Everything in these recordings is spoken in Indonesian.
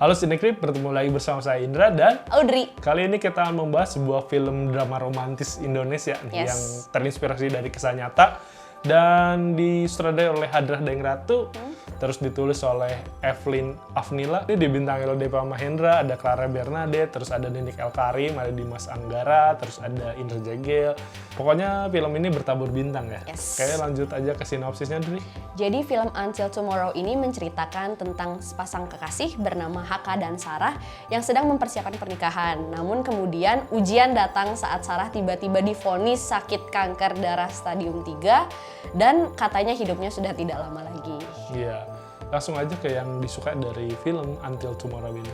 Halo Cinecrip, bertemu lagi bersama saya Indra dan Audrey. Kali ini kita membahas sebuah film drama romantis Indonesia nih, yang terinspirasi dari kisah nyata dan disutradarai oleh Hadrah Daengratu, terus ditulis oleh Evelyn Afnila. Ini dibintangi oleh Deva Mahendra, ada Clara Bernade, terus ada Ninik El Karim, ada Dimas Anggara, terus ada Indra Jegel. Pokoknya film ini bertabur bintang ya. Kayaknya lanjut aja ke sinopsisnya dulu. Jadi film Until Tomorrow ini menceritakan tentang sepasang kekasih bernama Haka dan Sarah yang sedang mempersiapkan pernikahan. Namun kemudian ujian datang saat Sarah tiba-tiba divonis sakit kanker darah stadium 3 dan katanya hidupnya sudah tidak lama lagi. Iya, langsung aja ke yang disuka dari film Until Tomorrow ini.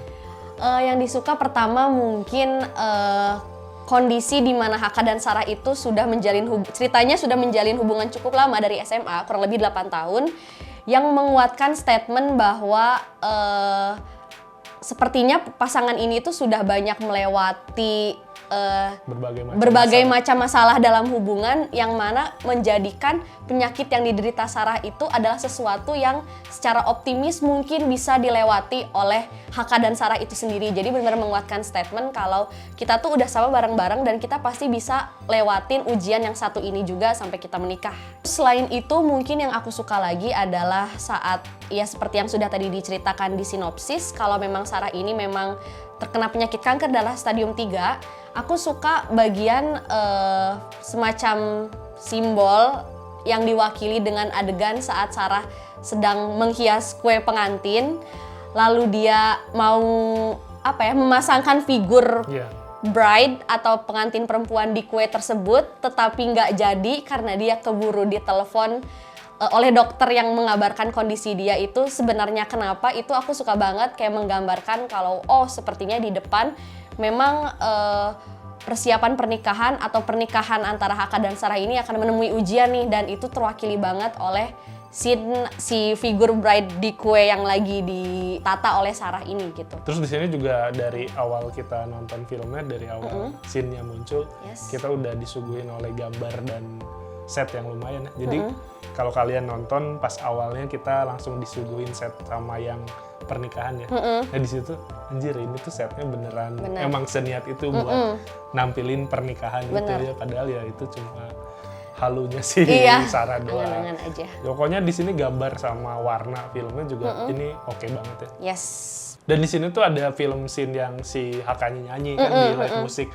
Yang disuka pertama mungkin kondisi di mana Haka dan Sarah itu sudah ceritanya sudah menjalin hubungan cukup lama dari SMA, kurang lebih 8 tahun, yang menguatkan statement bahwa sepertinya pasangan ini tuh sudah banyak melewati berbagai macam masalah dalam hubungan, yang mana menjadikan penyakit yang diderita Sarah itu adalah sesuatu yang secara optimis mungkin bisa dilewati oleh Haka dan Sarah itu sendiri. Jadi benar-benar menguatkan statement kalau kita tuh udah sama bareng-bareng dan kita pasti bisa lewatin ujian yang satu ini juga sampai kita menikah. Selain itu mungkin yang aku suka lagi adalah saat ya seperti yang sudah tadi diceritakan di sinopsis, kalau memang Sarah ini memang terkena penyakit kanker darah stadium 3, aku suka bagian semacam simbol yang diwakili dengan adegan saat Sarah sedang menghias kue pengantin, lalu dia mau memasangkan figur bride atau pengantin perempuan di kue tersebut, tetapi nggak jadi karena dia keburu ditelepon oleh dokter yang mengabarkan kondisi dia itu sebenarnya kenapa. Itu aku suka banget, kayak menggambarkan kalau sepertinya di depan memang persiapan pernikahan atau pernikahan antara Haka dan Sarah ini akan menemui ujian nih, dan itu terwakili banget oleh si figur bride di kue yang lagi ditata oleh Sarah ini gitu. Terus di sini juga dari awal kita nonton filmnya, dari awal scene-nya muncul, kita udah disuguhin oleh gambar dan set yang lumayan ya. Jadi kalau kalian nonton pas awalnya kita langsung disuguhin set sama yang pernikahan ya. Nah di situ anjir, ini tuh setnya beneran emang seniat itu buat nampilin pernikahan gitu ya, padahal ya itu cuma halunya si Sarah doang. Angan-angan aja. Pokoknya di sini gambar sama warna filmnya juga ini oke banget ya. Yes. Dan di sini tuh ada film scene yang si Hakanya nyanyi kan di live musik.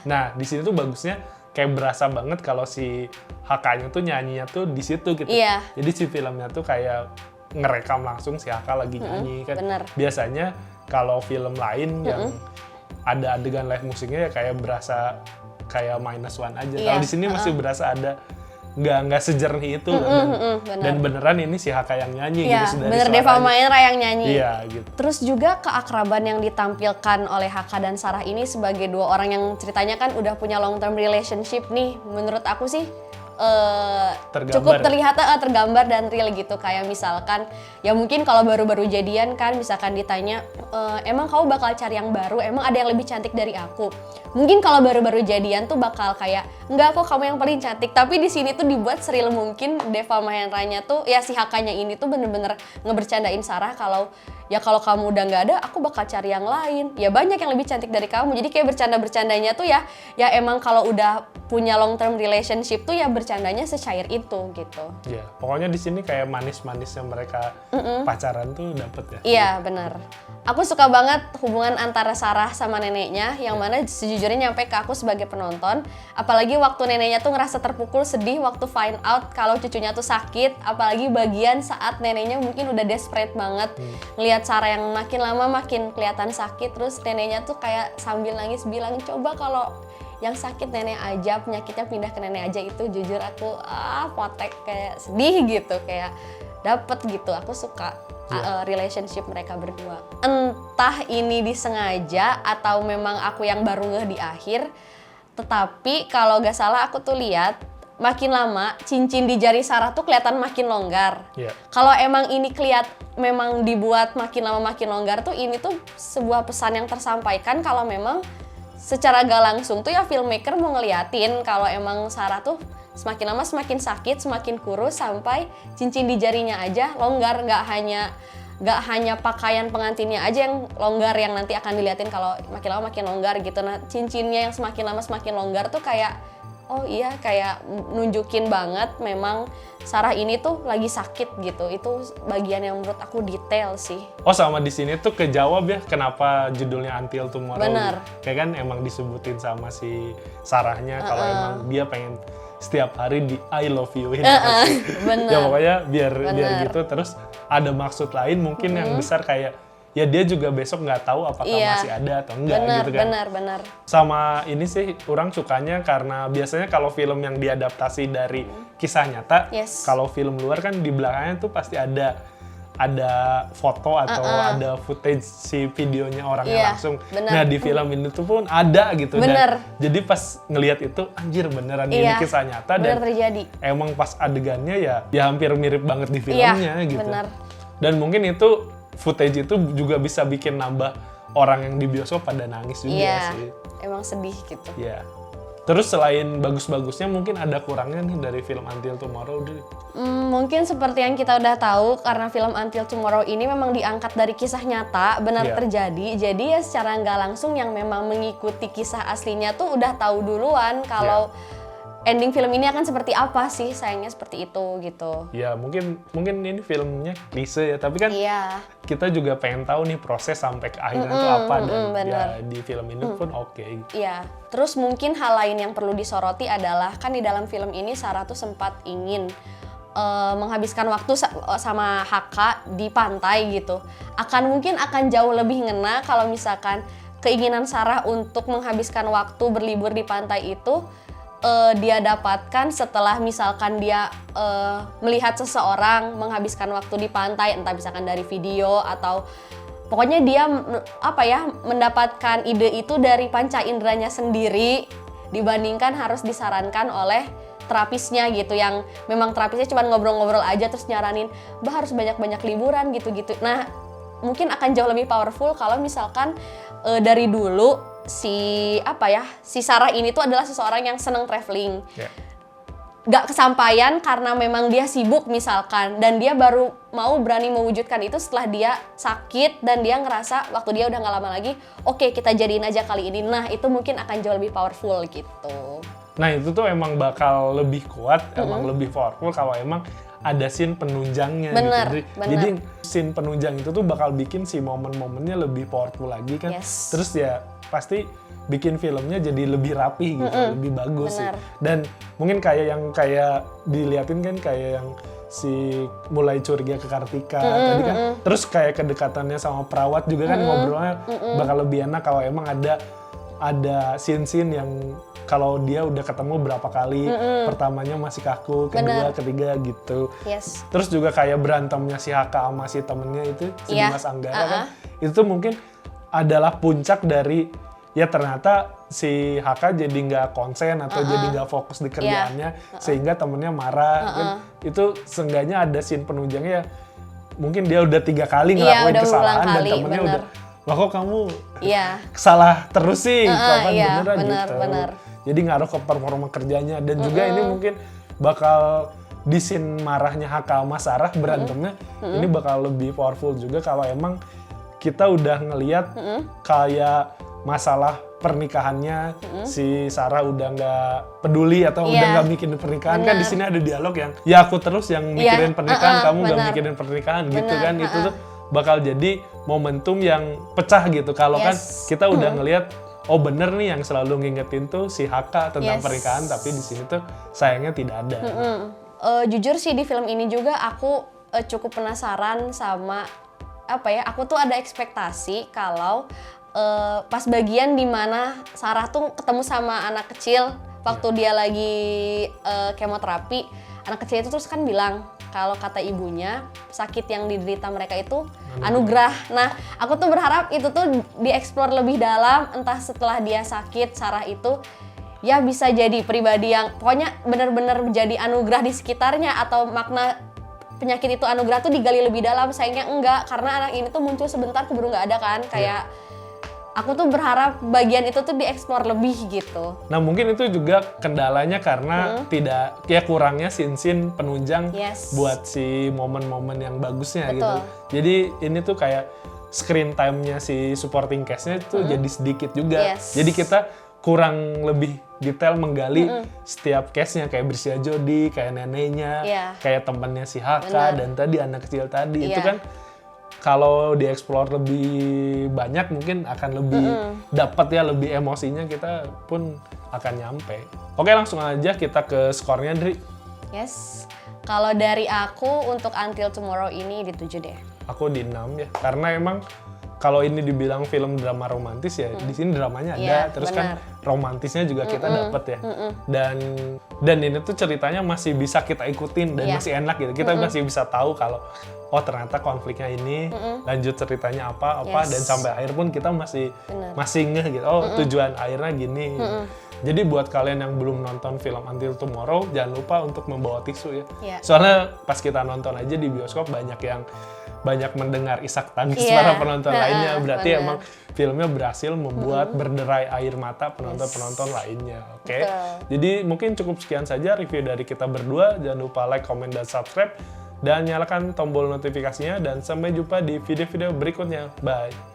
Nah, di sini tuh bagusnya kayak berasa banget kalau si Hakanya tuh nyanyinya tuh di situ gitu. Jadi si filmnya tuh kayak ngerekam langsung si Haka lagi nyanyi kan. Biasanya kalau film lain yang ada adegan live musiknya ya kayak berasa kayak -1 aja. Kalau di sini masih berasa ada nggak sejernih itu dan beneran ini si Haka yang nyanyi gitu. Bener Deva Mahendra yang nyanyi. Gitu. Terus juga keakraban yang ditampilkan oleh Haka dan Sarah ini sebagai dua orang yang ceritanya kan udah punya long term relationship nih, menurut aku sih cukup terlihat tergambar dan real gitu. Kayak misalkan ya mungkin kalau baru-baru jadian kan misalkan ditanya emang kamu bakal cari yang baru, emang ada yang lebih cantik dari aku. Mungkin kalau baru-baru jadian tuh bakal kayak enggak kok kamu yang paling cantik, tapi di sini tuh dibuat seril mungkin. Deva Mahendranya tuh ya si Hakanya ini tuh bener-bener ngebercandain Sarah kalau kamu udah nggak ada, aku bakal cari yang lain. Ya banyak yang lebih cantik dari kamu. Jadi kayak bercandanya tuh ya emang kalau udah punya long term relationship tuh ya bercandanya secair itu gitu. Iya, pokoknya di sini kayak manis-manisnya mereka pacaran tuh dapet ya. Iya, benar. Aku suka banget hubungan antara Sarah sama neneknya, yang mana sejujurnya nyampe ke aku sebagai penonton. Apalagi waktu neneknya tuh ngerasa terpukul, sedih waktu find out kalau cucunya tuh sakit. Apalagi bagian saat neneknya mungkin udah desperate banget ngelihat Sarah yang makin lama makin kelihatan sakit. Terus neneknya tuh kayak sambil nangis bilang, coba kalau yang sakit nenek aja, penyakitnya pindah ke nenek aja. Itu jujur aku potek, kayak sedih gitu, kayak dapet gitu. Aku suka relationship mereka berdua. Entah ini disengaja atau memang aku yang baru ngeh di akhir, tetapi kalau gak salah aku tuh lihat makin lama cincin di jari Sarah tuh kelihatan makin longgar. Kalau emang ini memang dibuat makin lama makin longgar tuh, ini tuh sebuah pesan yang tersampaikan kalau memang secara gak langsung tuh ya filmmaker mau ngeliatin kalau emang Sarah tuh semakin lama semakin sakit, semakin kurus, sampai cincin di jarinya aja longgar, nggak nggak hanya pakaian pengantinnya aja yang longgar yang nanti akan diliatin kalau makin lama makin longgar gitu. Nah cincinnya yang semakin lama semakin longgar tuh kayak oh iya kayak nunjukin banget memang Sarah ini tuh lagi sakit gitu. Itu bagian yang menurut aku detail sih. Oh sama di sini tuh kejawab ya kenapa judulnya Until Tomorrow. Bener. Kayak kan emang disebutin sama si Sarahnya kalau emang dia pengen setiap hari di I love you ya. Ya pokoknya biar gitu. Terus ada maksud lain mungkin yang besar kayak ya dia juga besok nggak tahu apakah masih ada atau enggak gitu kan. Benar. Sama ini sih orang sukanya karena biasanya kalau film yang diadaptasi dari kisah nyata, kalau film luar kan di belakangnya tuh pasti ada foto atau ada footage si videonya orangnya langsung. Nah di film ini tuh pun ada gitu. Dan jadi pas ngelihat itu anjir beneran ini kisah nyata dan terjadi. Emang pas adegannya ya hampir mirip banget di filmnya gitu. Bener. Dan mungkin itu footage itu juga bisa bikin nambah orang yang di bioskop pada nangis juga sih. Emang sedih gitu. Iya. Terus selain bagus-bagusnya mungkin ada kurangnya nih dari film Until Tomorrow. Mungkin seperti yang kita udah tahu karena film Until Tomorrow ini memang diangkat dari kisah nyata benar terjadi. Jadi ya secara nggak langsung yang memang mengikuti kisah aslinya tuh udah tahu duluan kalau ending film ini akan seperti apa sih, sayangnya seperti itu gitu. Ya mungkin ini filmnya klise ya, tapi kan kita juga pengen tahu nih proses sampai ke akhirnya itu apa dan ya di film ini pun oke. Iya. Terus mungkin hal lain yang perlu disoroti adalah kan di dalam film ini Sarah tuh sempat ingin menghabiskan waktu sama Haka di pantai gitu. Mungkin akan jauh lebih ngena kalau misalkan keinginan Sarah untuk menghabiskan waktu berlibur di pantai itu dia dapatkan setelah misalkan dia melihat seseorang menghabiskan waktu di pantai, entah misalkan dari video atau pokoknya dia mendapatkan ide itu dari panca inderanya sendiri dibandingkan harus disarankan oleh terapisnya gitu yang memang terapisnya cuma ngobrol-ngobrol aja terus nyaranin Mbak harus banyak-banyak liburan gitu-gitu. Nah mungkin akan jauh lebih powerful kalau misalkan dari dulu si Sarah ini tuh adalah seseorang yang senang traveling. Gak kesampaian karena memang dia sibuk misalkan dan dia baru mau berani mewujudkan itu setelah dia sakit dan dia ngerasa waktu dia udah gak lama lagi oke, kita jadiin aja kali ini. Nah itu mungkin akan jauh lebih powerful gitu. Nah itu tuh emang bakal lebih kuat, emang lebih powerful kalau emang ada scene penunjangnya gitu. Jadi scene penunjang itu tuh bakal bikin si momen-momennya lebih powerful lagi kan. Terus ya pasti bikin filmnya jadi lebih rapi gitu, lebih bagus sih. Dan mungkin kayak diliatin kan kayak yang si mulai curiga ke Kartika tadi kan. Terus kayak kedekatannya sama perawat juga kan ngobrolnya bakal lebih enak kalau emang ada scene-scene yang kalau dia udah ketemu berapa kali, pertamanya masih kaku, kedua, ketiga gitu. Terus juga kayak berantemnya si Haka sama si temennya itu, si Dimas Anggara kan, itu mungkin adalah puncak dari ya ternyata si Haka jadi nggak konsen atau jadi nggak fokus di kerjaannya sehingga temennya marah. Kan, itu seenggaknya ada scene penunjangnya ya, mungkin dia udah 3 kali ngelakuin kesalahan dan temennya udah, "Lah kok kamu salah terus sih, kapan beneran gitu." Jadi ngaruh ke performa kerjanya dan juga ini mungkin bakal di scene marahnya Haka sama Sarah berantemnya ini bakal lebih powerful juga kalau emang kita udah ngelihat kayak masalah pernikahannya si Sarah udah nggak peduli atau udah nggak mikirin pernikahan. Kan di sini ada dialog yang ya aku terus yang mikirin pernikahan, kamu nggak mikirin pernikahan gitu kan. Itu tuh bakal jadi momentum yang pecah gitu kalau kan kita udah ngelihat oh bener nih yang selalu ngingetin tuh si Haka tentang pernikahan, tapi di sini tuh sayangnya tidak ada. Jujur sih di film ini juga aku cukup penasaran sama aku tuh ada ekspektasi kalau pas bagian dimana Sarah tuh ketemu sama anak kecil waktu dia lagi kemoterapi, anak kecil itu terus kan bilang kalau kata ibunya sakit yang diderita mereka itu anugerah. Nah, aku tuh berharap itu tuh dieksplor lebih dalam, entah setelah dia sakit Sarah itu ya bisa jadi pribadi yang pokoknya benar-benar menjadi anugerah di sekitarnya atau makna penyakit itu anugerah tuh digali lebih dalam. Sayangnya enggak karena anak ini tuh muncul sebentar keburu nggak ada kan kayak aku tuh berharap bagian itu tuh dieksplor lebih gitu. Nah mungkin itu juga kendalanya karena tidak, ya kurangnya scene-scene penunjang buat si momen-momen yang bagusnya gitu. Jadi ini tuh kayak screen time-nya si supporting cast-nya itu jadi sedikit juga. Jadi kita kurang lebih detail menggali setiap case-nya, kayak Brisia Jody, kayak neneknya, kayak temannya si Haka, dan tadi anak kecil tadi. Itu kan kalau dieksplor lebih banyak mungkin akan lebih dapat ya, lebih emosinya kita pun akan nyampe. Oke, langsung aja kita ke skornya, Dri. Yes. Kalau dari aku untuk Until Tomorrow ini di 7 deh. Aku di 6 ya. Karena emang kalau ini dibilang film drama romantis ya, di sini dramanya ada, terus kan romantisnya juga kita dapat ya. Dan ini tuh ceritanya masih bisa kita ikutin dan masih enak gitu. Kita masih bisa tahu kalau oh ternyata konfliknya ini, lanjut ceritanya apa dan sampai akhir pun kita masih ngeh gitu. Oh, tujuan akhirnya gini. Jadi buat kalian yang belum nonton film Until Tomorrow, jangan lupa untuk membawa tisu ya. Soalnya pas kita nonton aja di bioskop banyak mendengar isak tangis para penonton lainnya. Berarti emang filmnya berhasil membuat berderai air mata penonton-penonton lainnya. Oke. Jadi mungkin cukup sekian saja review dari kita berdua. Jangan lupa like, comment, dan subscribe. Dan nyalakan tombol notifikasinya. Dan sampai jumpa di video-video berikutnya. Bye.